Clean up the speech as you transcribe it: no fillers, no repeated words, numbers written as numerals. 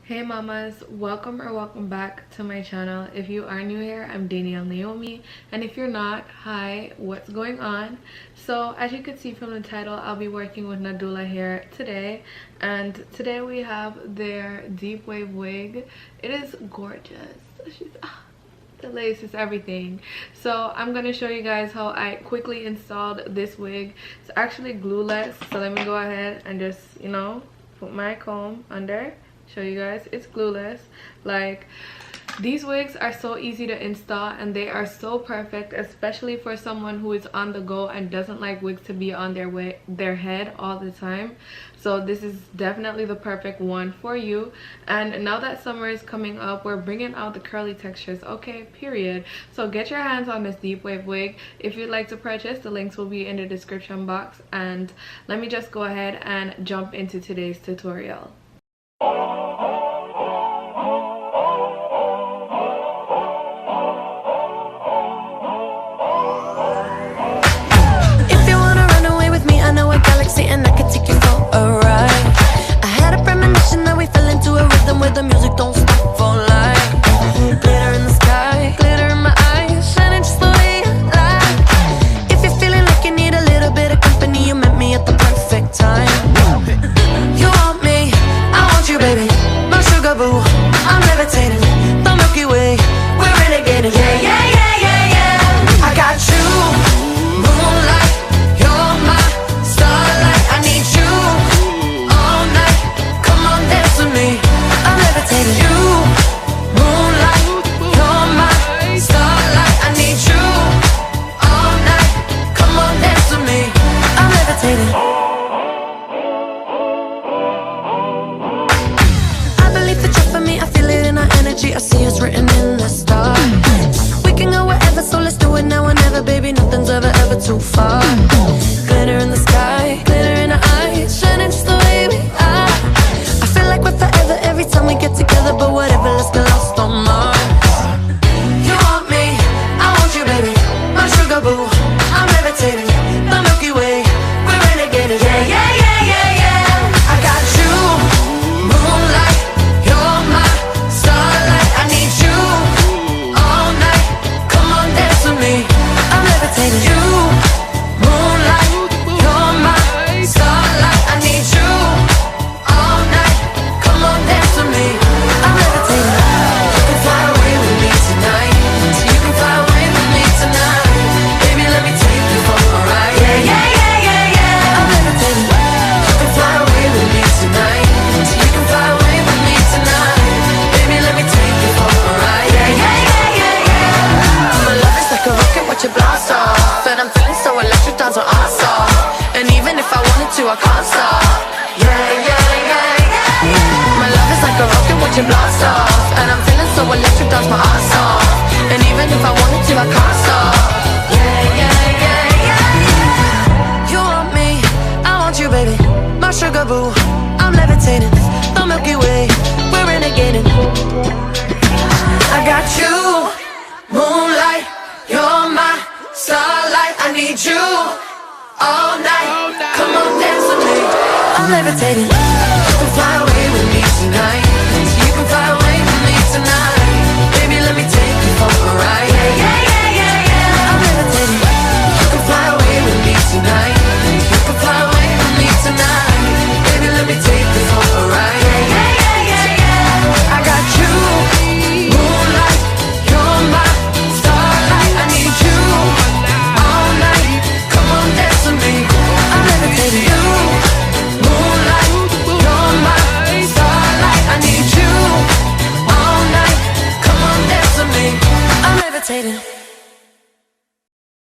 Hey mamas, welcome back to my channel. If you are new here, I'm Danielle Naomi, and if you're not, hi, what's going on? So as you can see from the title, I'll be working with Nadula Hair today, and today we have their deep wave wig. It is gorgeous. The lace is everything. So I'm gonna show you guys how I quickly installed this wig. It's actually glueless, so let me go ahead and just, put my comb under. Show you guys it's glueless. Like, these wigs are so easy to install and they are so perfect, especially for someone who is on the go and doesn't like wigs to be on their head all the time. So this is definitely the perfect one for you. And now that summer is coming up, we're bringing out the curly textures, okay, period. So get your hands on this deep wave wig. If you'd like to purchase, the links will be in the description box. And let me just go ahead and jump into today's tutorial. And I could take you for a ride. I had a premonition that we fell into a rhythm where the music don't stop for life. Glitter in the sky, glitter in my eyes, shining just the way you like. If you're feeling like you need a little bit of company, you met me at the perfect time. You want me, I want you, baby. My sugar boo, I'm levitating. The Milky Way, we're renegading. Yeah, yeah, yeah, yeah, yeah. I got you, moonlight. You're my starlight. I need you all night. Come on, dance with me. I'm levitating. You, moonlight. You're my starlight. I need you all night. Come on, dance with me. I'm levitating. I believe that you're for me. I feel it in our energy. I see it's written in the stars. We can go wherever, so let's do it now or never, baby. Nothing's ever too far. Glitter in the sky, glitter in our eyes, shining just the way we are. I feel like we're forever every time we get together, but whatever, let's get lost on Mars. You want me, I want you, baby. My sugar boo, I'm levitating. The Milky Way, we're renegading. Yeah, yeah, yeah, yeah, yeah. I got you, moonlight. You're my starlight. I need you all night. Come on, dance with me. I'm levitating. You, moonlight. You're my starlight. I need you all night. Come on, dance with me. I'm levitating. You can fly away with me tonight. You can fly away with me tonight. Baby, let me take you for a ride. Yeah, yeah, yeah, yeah, yeah. I'm levitating. You can fly away with me tonight. You can fly away with me tonight. Baby, let me take you for a ride. Yeah, yeah, yeah, yeah, yeah. My love is like a rocket, watch it blast off. And I'm feeling so electric, dance on our song. And even if I wanted to, I can't stop. Yeah, yeah, yeah, yeah. My love is like a rocket, watch it blast off. And I'm feeling so electric, dance my ass off. And even if I wanted to, I can't stop. Yeah, yeah, yeah, yeah. You want me, I want you, baby. My sugar boo, I'm levitating. The Milky Way, we're renegading. I got you, moonlight. You're my starlight. I need you all night. Come on, dance with me. I'm levitating. You can fly away with me tonight. You can fly away with me tonight. Baby, let me take you for a ride. Yeah, yeah, yeah, yeah, yeah. I'm levitating. You can fly away with me tonight. You can fly away with me tonight. Baby, let me take you for a ride. Yeah, yeah, yeah, yeah, yeah. I got you, moonlight. You're my starlight. I need you all night. Come on, dance with me. I'm levitating. You, moonlight. You're my starlight. I need you all night. Come on, dance with me. I'm levitating.